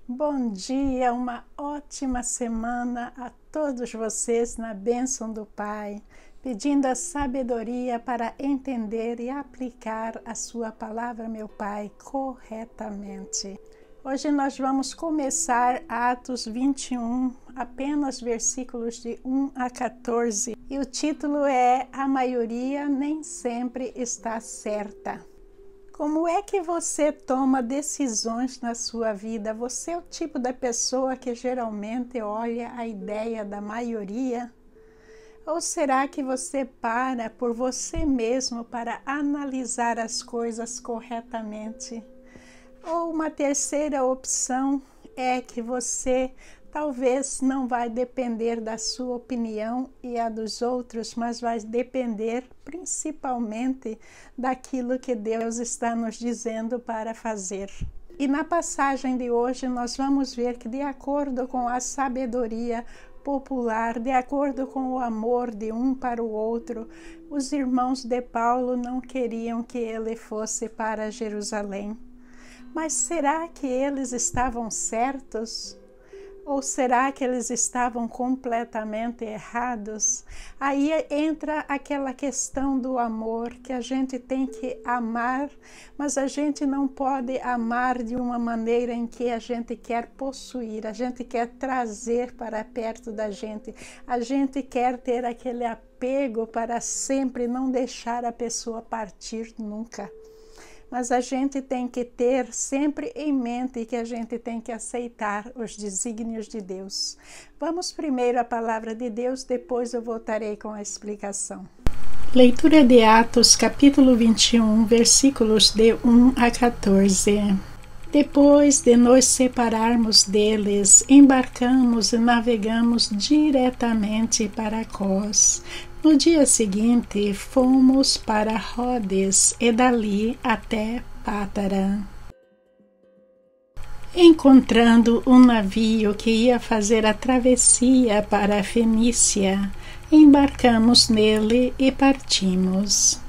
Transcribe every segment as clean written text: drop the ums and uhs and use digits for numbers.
Bom dia, uma ótima semana a todos vocês na bênção do Pai, pedindo a sabedoria para entender e aplicar a sua palavra, meu Pai, corretamente. Hoje nós vamos começar Atos 21, apenas versículos de 1 a 14, e o título é A Maioria Nem Sempre Está Certa. Como é que você toma decisões na sua vida? Você é o tipo da pessoa que geralmente olha a ideia da maioria? Ou será que você para por você mesmo para analisar as coisas corretamente? Ou uma terceira opção é que você talvez não vai depender da sua opinião e a dos outros, mas vai depender principalmente daquilo que Deus está nos dizendo para fazer. E na passagem de hoje nós vamos ver que, de acordo com a sabedoria popular, de acordo com o amor de um para o outro, os irmãos de Paulo não queriam que ele fosse para Jerusalém. Mas será que eles estavam certos? Ou será que eles estavam completamente errados? Aí entra aquela questão do amor, que a gente tem que amar, mas a gente não pode amar de uma maneira em que a gente quer possuir, a gente quer trazer para perto da gente, a gente quer ter aquele apego para sempre, não deixar a pessoa partir nunca. Mas a gente tem que ter sempre em mente que a gente tem que aceitar os desígnios de Deus. Vamos primeiro à palavra de Deus, depois eu voltarei com a explicação. Leitura de Atos, capítulo 21, versículos de 1 a 14. Depois de nos separarmos deles, embarcamos e navegamos diretamente para Cós. No dia seguinte, fomos para Rodes e dali até Pátara. Encontrando um navio que ia fazer a travessia para a Fenícia, embarcamos nele e partimos.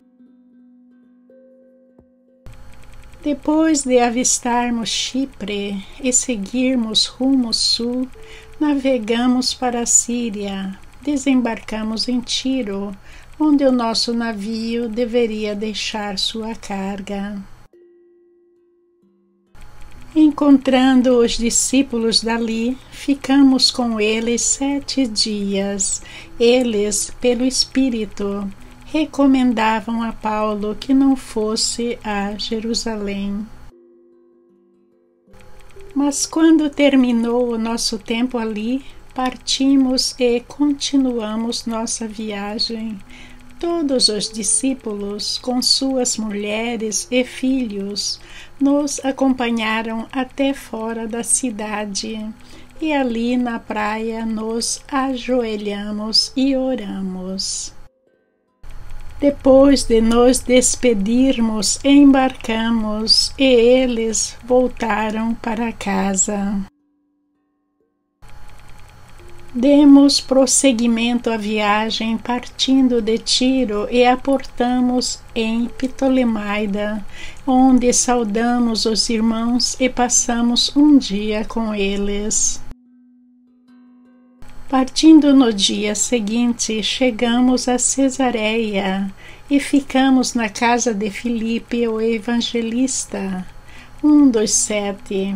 Depois de avistarmos Chipre e seguirmos rumo sul, navegamos para a Síria. Desembarcamos em Tiro, onde o nosso navio deveria deixar sua carga. Encontrando os discípulos dali, ficamos com eles 7 dias. Eles, pelo Espírito, recomendavam a Paulo que não fosse a Jerusalém. Mas quando terminou o nosso tempo ali, partimos e continuamos nossa viagem. Todos os discípulos, com suas mulheres e filhos, nos acompanharam até fora da cidade, e ali na praia nos ajoelhamos e oramos. Depois de nos despedirmos, embarcamos e eles voltaram para casa. Demos prosseguimento à viagem partindo de Tiro e aportamos em Ptolemaida, onde saudamos os irmãos e passamos um dia com eles. Partindo no dia seguinte, chegamos a Cesareia e ficamos na casa de Filipe, o evangelista, um dos 7.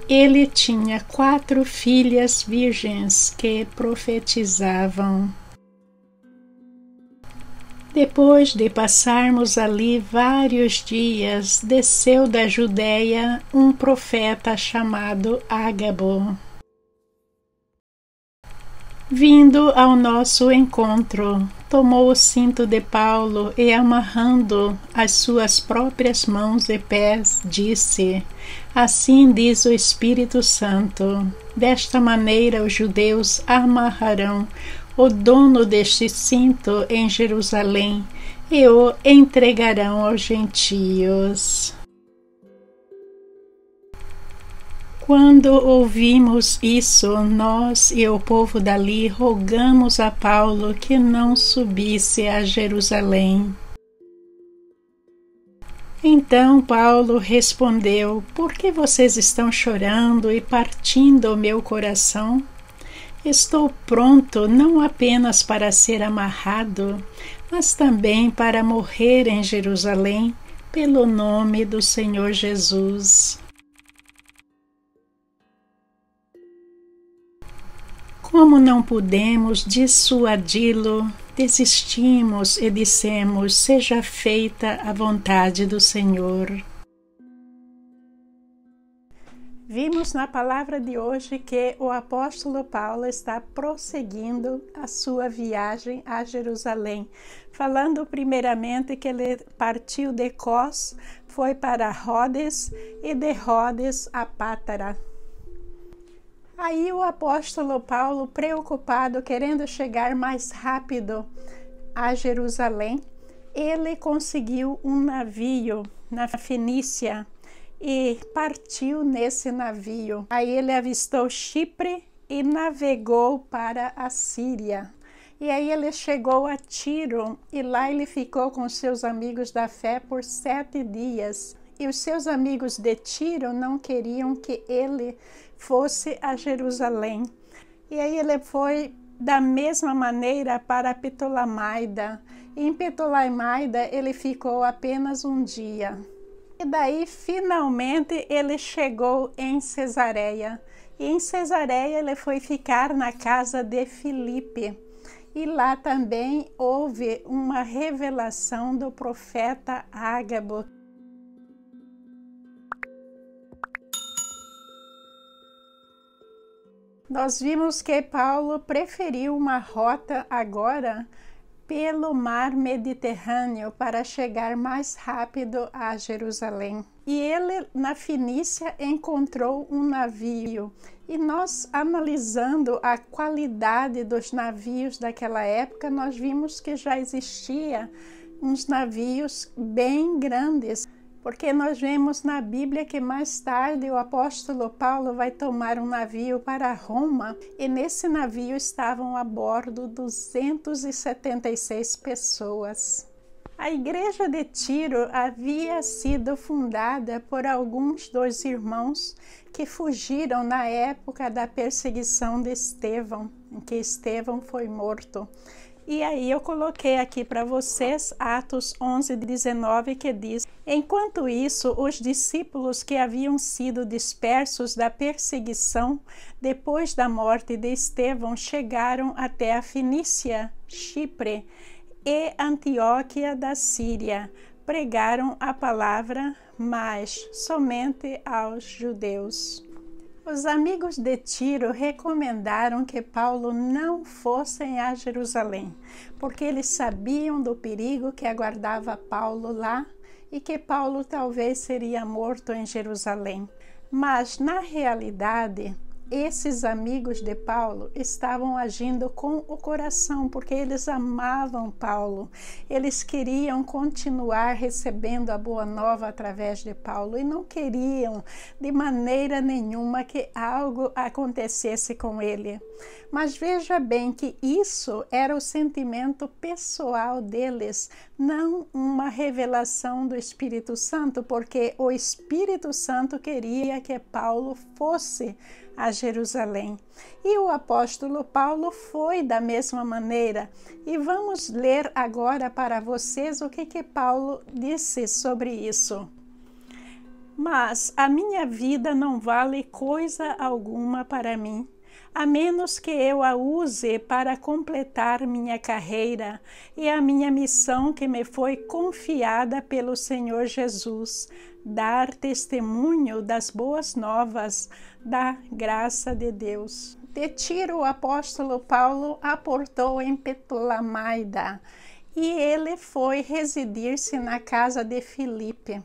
Ele tinha 4 filhas virgens que profetizavam. Depois de passarmos ali vários dias, desceu da Judéia um profeta chamado Ágabo. Vindo ao nosso encontro, tomou o cinto de Paulo e, amarrando as suas próprias mãos e pés, disse: Assim diz o Espírito Santo, desta maneira os judeus amarrarão o dono deste cinto em Jerusalém e o entregarão aos gentios. Quando ouvimos isso, nós e o povo dali rogamos a Paulo que não subisse a Jerusalém. Então Paulo respondeu: Por que vocês estão chorando e partindo o meu coração? Estou pronto não apenas para ser amarrado, mas também para morrer em Jerusalém, pelo nome do Senhor Jesus. Como não pudemos dissuadi-lo, desistimos e dissemos: seja feita a vontade do Senhor. Vimos na palavra de hoje que o apóstolo Paulo está prosseguindo a sua viagem a Jerusalém, falando primeiramente que ele partiu de Cós, foi para Rhodes e de Rhodes a Pátara. Aí o apóstolo Paulo, preocupado, querendo chegar mais rápido a Jerusalém, ele conseguiu um navio na Fenícia e partiu nesse navio. Aí ele avistou Chipre e navegou para a Síria. E aí ele chegou a Tiro e lá ele ficou com seus amigos da fé por 7 dias. E os seus amigos de Tiro não queriam que ele fosse a Jerusalém. E aí ele foi da mesma maneira para Ptolemaida. E em Ptolemaida ele ficou apenas um dia. E daí, finalmente, ele chegou em Cesareia. E em Cesareia ele foi ficar na casa de Filipe. E lá também houve uma revelação do profeta Ágabo. Nós vimos que Paulo preferiu uma rota agora pelo mar Mediterrâneo para chegar mais rápido a Jerusalém. E ele, na Fenícia, encontrou um navio. E nós, analisando a qualidade dos navios daquela época, nós vimos que já existia uns navios bem grandes, porque nós vemos na Bíblia que mais tarde o apóstolo Paulo vai tomar um navio para Roma e nesse navio estavam a bordo 276 pessoas. A igreja de Tiro havia sido fundada por alguns dos irmãos que fugiram na época da perseguição de Estevão, em que Estevão foi morto. E aí eu coloquei aqui para vocês Atos 11:19, que diz: Enquanto isso, os discípulos que haviam sido dispersos da perseguição depois da morte de Estevão chegaram até a Fenícia, Chipre e Antioquia da Síria. Pregaram a palavra, mas somente aos judeus. Os amigos de Tiro recomendaram que Paulo não fosse a Jerusalém, porque eles sabiam do perigo que aguardava Paulo lá e que Paulo talvez seria morto em Jerusalém. Mas, na realidade, esses amigos de Paulo estavam agindo com o coração, porque eles amavam Paulo. Eles queriam continuar recebendo a boa nova através de Paulo e não queriam de maneira nenhuma que algo acontecesse com ele. Mas veja bem que isso era o sentimento pessoal deles, não uma revelação do Espírito Santo, porque o Espírito Santo queria que Paulo fosse a Jerusalém. E o apóstolo Paulo foi da mesma maneira. E vamos ler agora para vocês o que Paulo disse sobre isso. Mas a minha vida não vale coisa alguma para mim, a menos que eu a use para completar minha carreira e a minha missão que me foi confiada pelo Senhor Jesus, dar testemunho das boas novas da graça de Deus. De Tiro, o apóstolo Paulo aportou em Ptolemaida e ele foi residir-se na casa de Filipe.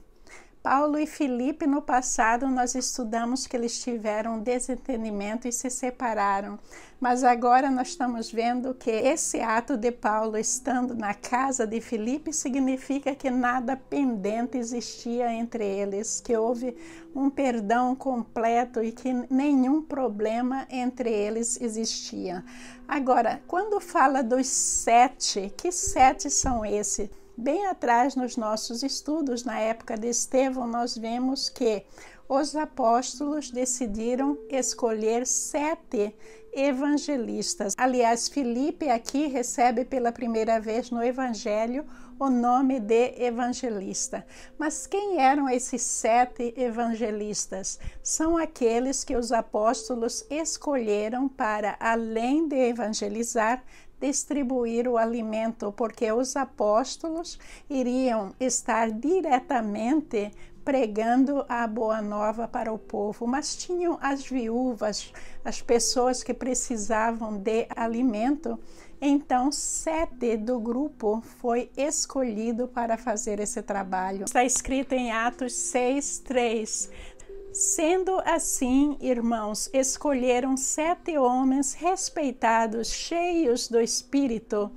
Paulo e Filipe, no passado, nós estudamos que eles tiveram desentendimento e se separaram. Mas agora nós estamos vendo que esse ato de Paulo estando na casa de Filipe significa que nada pendente existia entre eles, que houve um perdão completo e que nenhum problema entre eles existia. Agora, quando fala dos 7, que 7 são esses? bem atrás nos nossos estudos, na época de Estevão, nós vemos que os apóstolos decidiram escolher 7 evangelistas. Aliás, Filipe aqui recebe pela primeira vez no Evangelho o nome de evangelista. Mas quem eram esses 7 evangelistas? São aqueles que os apóstolos escolheram para, além de evangelizar, distribuir o alimento, porque os apóstolos iriam estar diretamente pregando a boa nova para o povo, mas tinham as viúvas, as pessoas que precisavam de alimento. Então, 7 do grupo foi escolhido para fazer esse trabalho. Está escrito em Atos 6:3. Sendo assim, irmãos, escolheram 7 homens respeitados, cheios do Espírito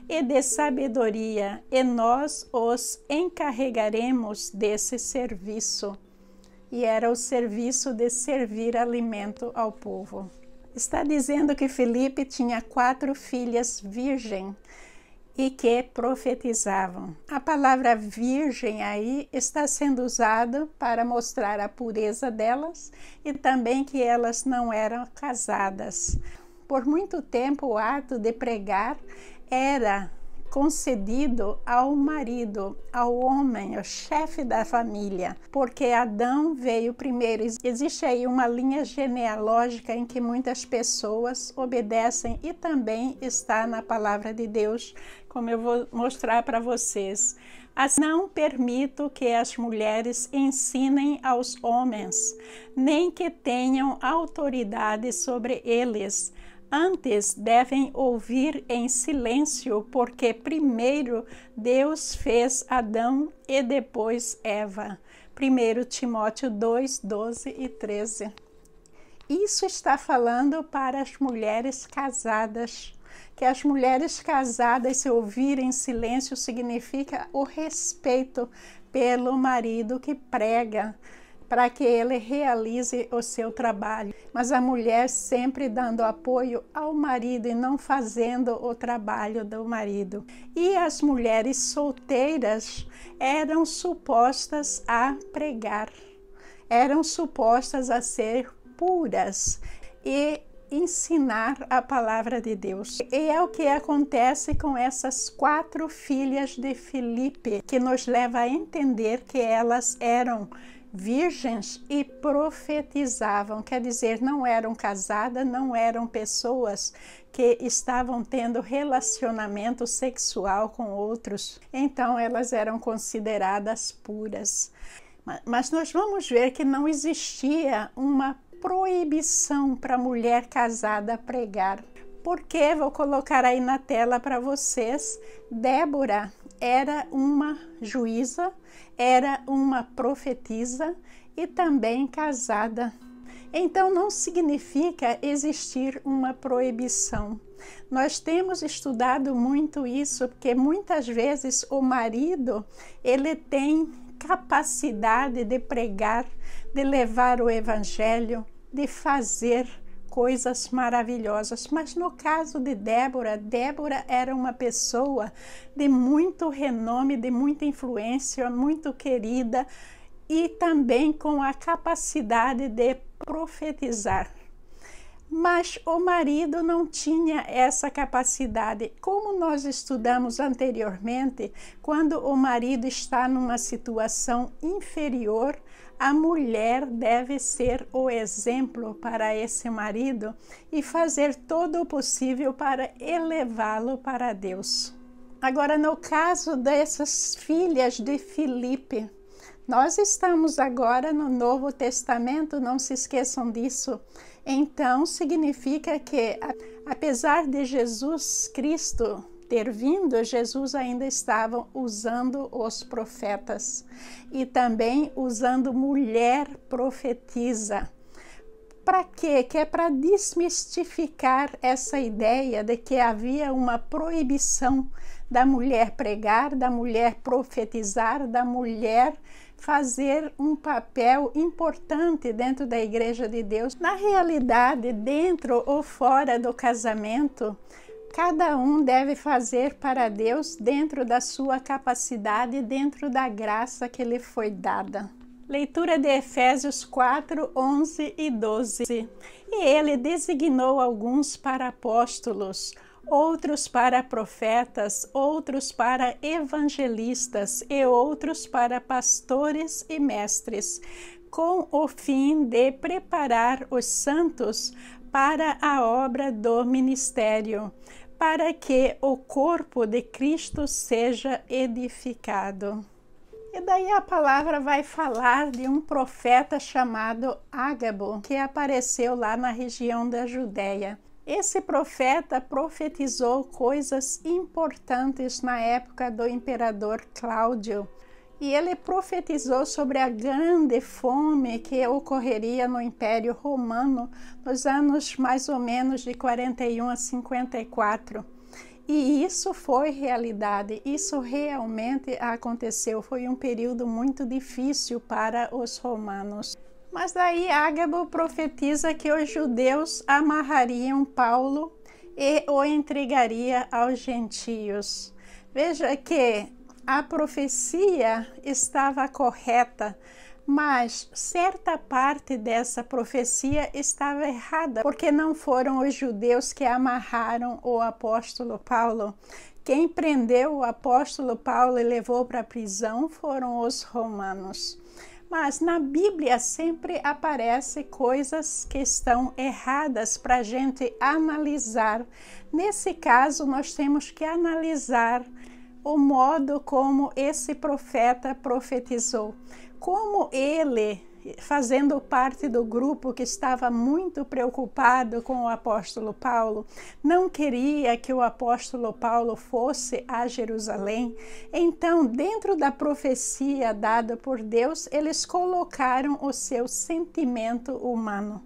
e de sabedoria, e nós os encarregaremos desse serviço. E era o serviço de servir alimento ao povo. Está dizendo que Filipe tinha 4 filhas virgens e que profetizavam. A palavra virgem aí está sendo usada para mostrar a pureza delas e também que elas não eram casadas. Por muito tempo, o ato de pregar era concedido ao marido, ao homem, ao chefe da família, porque Adão veio primeiro. Existe aí uma linha genealógica em que muitas pessoas obedecem e também está na palavra de Deus, como eu vou mostrar para vocês. Assim, não permito que as mulheres ensinem aos homens, nem que tenham autoridade sobre eles. Antes devem ouvir em silêncio, porque primeiro Deus fez Adão e depois Eva. 1 Timóteo 2, 12 e 13. Isso está falando para as mulheres casadas. Que as mulheres casadas, se ouvirem em silêncio, significa o respeito pelo marido que prega, para que ele realize o seu trabalho. Mas a mulher sempre dando apoio ao marido e não fazendo o trabalho do marido. E as mulheres solteiras eram supostas a pregar, eram supostas a ser puras e ensinar a palavra de Deus. E é o que acontece com essas 4 filhas de Filipe, que nos leva a entender que elas eram virgens e profetizavam, quer dizer, não eram casadas, não eram pessoas que estavam tendo relacionamento sexual com outros, então elas eram consideradas puras. Mas nós vamos ver que não existia uma proibição para a mulher casada pregar. Porque vou colocar aí na tela para vocês, Débora era uma juíza, era uma profetisa e também casada. Então não significa existir uma proibição. Nós temos estudado muito isso, porque muitas vezes o marido, ele tem capacidade de pregar, de levar o evangelho, de fazer coisas maravilhosas, mas no caso de Débora, Débora era uma pessoa de muito renome, de muita influência, muito querida e também com a capacidade de profetizar. Mas o marido não tinha essa capacidade. Como nós estudamos anteriormente, quando o marido está numa situação inferior, a mulher deve ser o exemplo para esse marido e fazer todo o possível para elevá-lo para Deus. Agora, no caso dessas filhas de Filipe, nós estamos agora no Novo Testamento, não se esqueçam disso. Então, significa que, apesar de Jesus Cristo ter vindo, Jesus ainda estava usando os profetas e também usando mulher profetisa. Para quê? Que é para desmistificar essa ideia de que havia uma proibição da mulher pregar, da mulher profetizar, da mulher fazer um papel importante dentro da Igreja de Deus. Na realidade, dentro ou fora do casamento, Cada um deve fazer para Deus dentro da sua capacidade, dentro da graça que lhe foi dada. Leitura de Efésios 4, 11 e 12. E ele designou alguns para apóstolos, outros para profetas, outros para evangelistas e outros para pastores e mestres, com o fim de preparar os santos para a obra do ministério, para que o corpo de Cristo seja edificado. E daí a palavra vai falar de um profeta chamado Ágabo, que apareceu lá na região da Judéia. Esse profeta profetizou coisas importantes na época do imperador Cláudio. E ele profetizou sobre a grande fome que ocorreria no Império Romano nos anos mais ou menos de 41 a 54. E isso foi realidade, isso realmente aconteceu. Foi um período muito difícil para os romanos. Mas daí Ágabo profetiza que os judeus amarrariam Paulo e o entregaria aos gentios. Veja que a profecia estava correta, mas certa parte dessa profecia estava errada, porque não foram os judeus que amarraram o apóstolo Paulo. Quem prendeu o apóstolo Paulo e levou para a prisão foram os romanos. Mas na Bíblia sempre aparecem coisas que estão erradas para a gente analisar. Nesse caso, nós temos que analisar o modo como esse profeta profetizou. Como ele, fazendo parte do grupo que estava muito preocupado com o apóstolo Paulo, não queria que o apóstolo Paulo fosse a Jerusalém, então, dentro da profecia dada por Deus, eles colocaram o seu sentimento humano.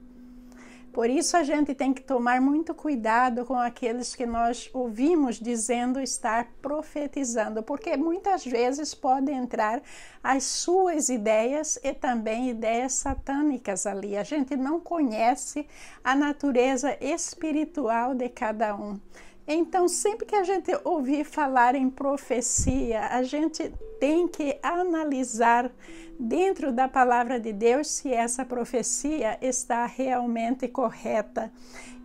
Por isso a gente tem que tomar muito cuidado com aqueles que nós ouvimos dizendo estar profetizando, porque muitas vezes podem entrar as suas ideias e também ideias satânicas ali. A gente não conhece a natureza espiritual de cada um. Então, sempre que a gente ouvir falar em profecia, a gente tem que analisar dentro da palavra de Deus se essa profecia está realmente correta.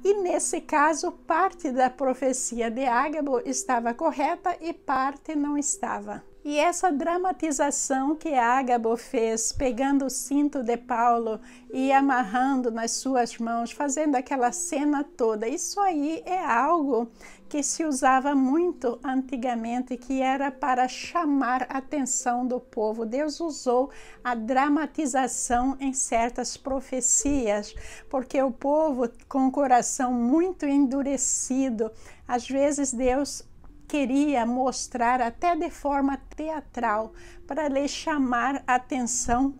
E nesse caso, parte da profecia de Ágabo estava correta e parte não estava. E essa dramatização que Ágabo fez, pegando o cinto de Paulo e amarrando nas suas mãos, fazendo aquela cena toda, isso aí é algo que se usava muito antigamente, que era para chamar a atenção do povo. Deus usou a dramatização em certas profecias, porque o povo com o coração muito endurecido, às vezes Deus queria mostrar até de forma teatral para lhe chamar a atenção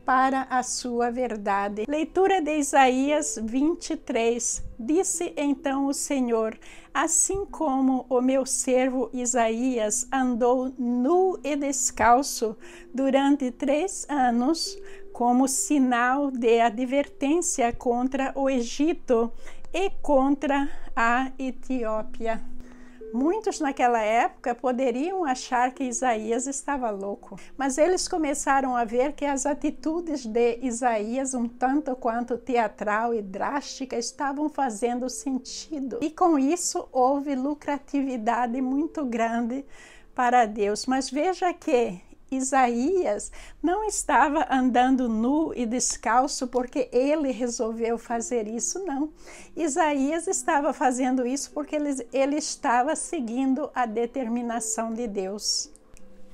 para a sua verdade. Leitura de Isaías 23. Disse então o Senhor: assim como o meu servo Isaías andou nu e descalço durante 3 anos, como sinal de advertência contra o Egito e contra a Etiópia. Muitos naquela época poderiam achar que Isaías estava louco, mas eles começaram a ver que as atitudes de Isaías, um tanto quanto teatral e drástica, estavam fazendo sentido. E com isso houve lucratividade muito grande para Deus. Mas veja que Isaías não estava andando nu e descalço porque ele resolveu fazer isso, não. Isaías estava fazendo isso porque ele estava seguindo a determinação de Deus.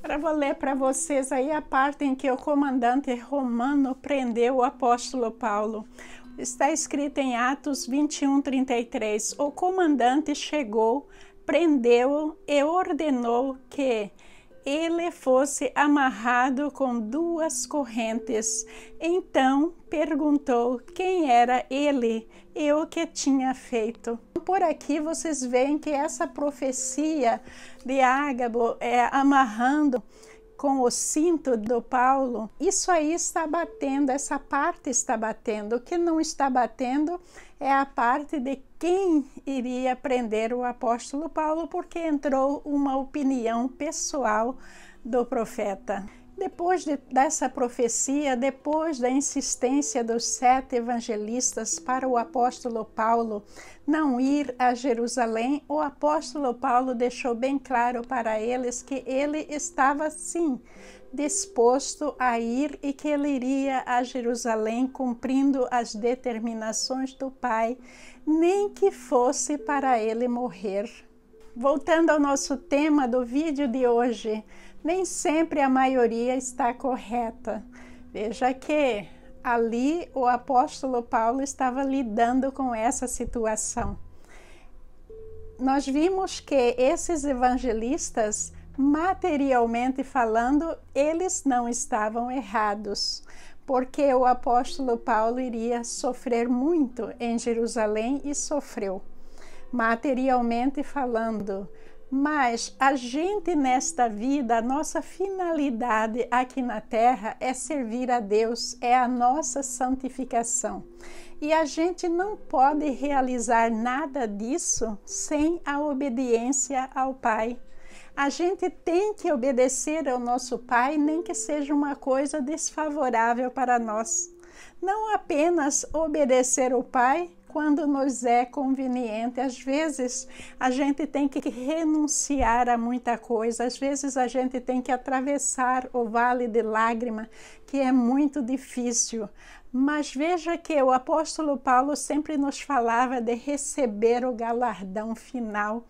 Agora vou ler para vocês aí a parte em que o comandante romano prendeu o apóstolo Paulo. Está escrito em Atos 21:33. O comandante chegou, prendeu-o e ordenou que ele fosse amarrado com 2 correntes. Então perguntou quem era ele e o que tinha feito. Por aqui vocês veem que essa profecia de Ágabo amarrando com o cinto do Paulo, isso aí está batendo, essa parte está batendo. O que não está batendo é a parte de quem iria prender o apóstolo Paulo, porque entrou uma opinião pessoal do profeta. Depois dessa profecia, depois da insistência dos 7 evangelistas para o apóstolo Paulo não ir a Jerusalém, o apóstolo Paulo deixou bem claro para eles que ele estava, sim, disposto a ir e que ele iria a Jerusalém cumprindo as determinações do Pai, nem que fosse para ele morrer. Voltando ao nosso tema do vídeo de hoje, nem sempre a maioria está correta. Veja que ali o apóstolo Paulo estava lidando com essa situação. Nós vimos que esses evangelistas, materialmente falando, eles não estavam errados, porque o apóstolo Paulo iria sofrer muito em Jerusalém e sofreu, materialmente falando. Mas a gente nesta vida, a nossa finalidade aqui na terra é servir a Deus, é a nossa santificação. E a gente não pode realizar nada disso sem a obediência ao Pai. A gente tem que obedecer ao nosso Pai, nem que seja uma coisa desfavorável para nós. Não apenas obedecer ao Pai quando nos é conveniente. Às vezes a gente tem que renunciar a muita coisa, às vezes a gente tem que atravessar o vale de lágrima, que é muito difícil. Mas veja que o apóstolo Paulo sempre nos falava de receber o galardão final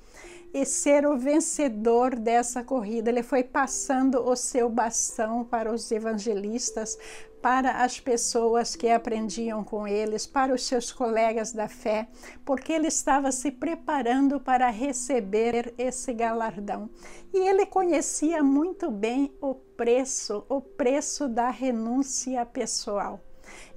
e ser o vencedor dessa corrida. Ele foi passando o seu bastão para os evangelistas, para as pessoas que aprendiam com eles, para os seus colegas da fé, porque ele estava se preparando para receber esse galardão. E ele conhecia muito bem o preço da renúncia pessoal.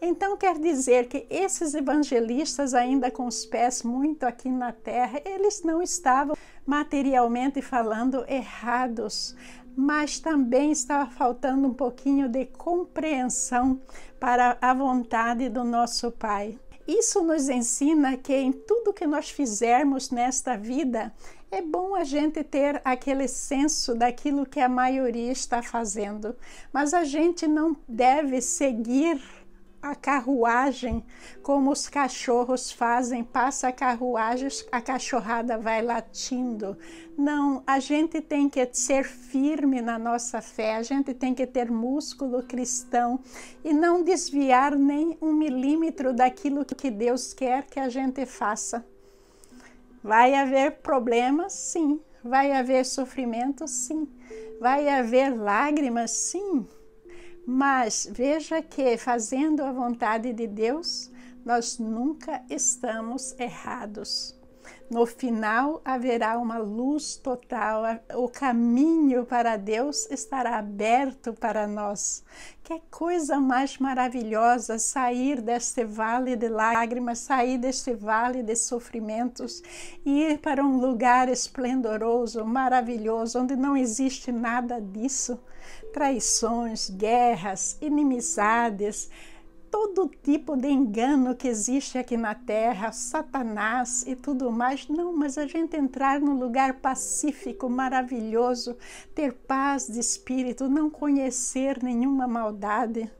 Então quer dizer que esses evangelistas, ainda com os pés muito aqui na terra, eles não estavam materialmente falando errados, mas também estava faltando um pouquinho de compreensão para a vontade do nosso Pai. Isso nos ensina que em tudo que nós fizermos nesta vida, é bom a gente ter aquele senso daquilo que a maioria está fazendo, mas a gente não deve seguir a carruagem como os cachorros fazem, passa a carruagem, a cachorrada vai latindo. Não, a gente tem que ser firme na nossa fé, a gente tem que ter músculo cristão e não desviar nem 1 milímetro daquilo que Deus quer que a gente faça. Vai haver problemas? Sim. Vai haver sofrimento? Sim. Vai haver lágrimas? Sim. Mas veja que fazendo a vontade de Deus, nós nunca estamos errados. No final haverá uma luz total, o caminho para Deus estará aberto para nós. Que coisa mais maravilhosa sair deste vale de lágrimas, sair deste vale de sofrimentos e ir para um lugar esplendoroso, maravilhoso, onde não existe nada disso. Traições, guerras, inimizades, todo tipo de engano que existe aqui na terra, Satanás e tudo mais. Não, mas a gente entrar num lugar pacífico, maravilhoso, ter paz de espírito, não conhecer nenhuma maldade.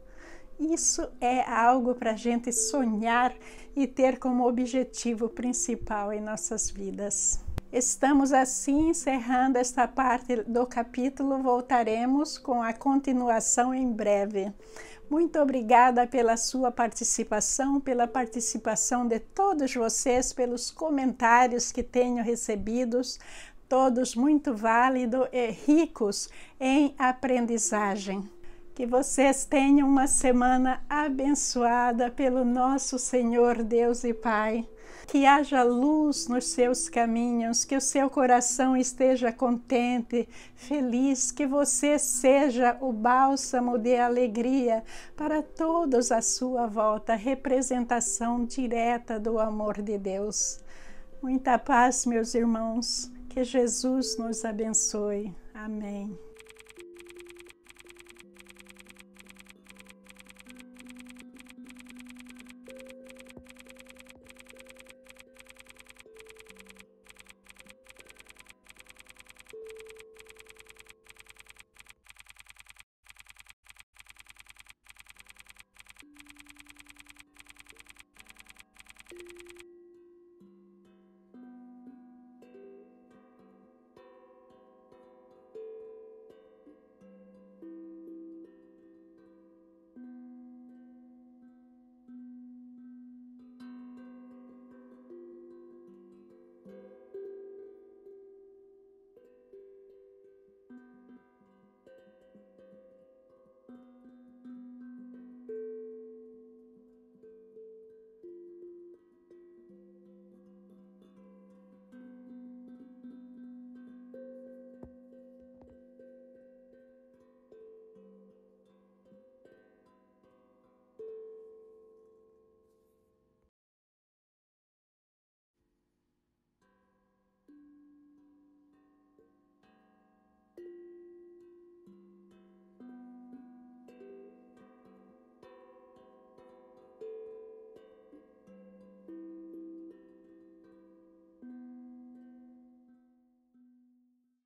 Isso é algo para a gente sonhar e ter como objetivo principal em nossas vidas. Estamos assim encerrando esta parte do capítulo, voltaremos com a continuação em breve. Muito obrigada pela sua participação, pela participação de todos vocês, pelos comentários que tenho recebidos, todos muito válidos e ricos em aprendizagem. Que vocês tenham uma semana abençoada pelo nosso Senhor Deus e Pai. Que haja luz nos seus caminhos, que o seu coração esteja contente, feliz, que você seja o bálsamo de alegria para todos à sua volta, representação direta do amor de Deus. Muita paz, meus irmãos, que Jesus nos abençoe. Amém.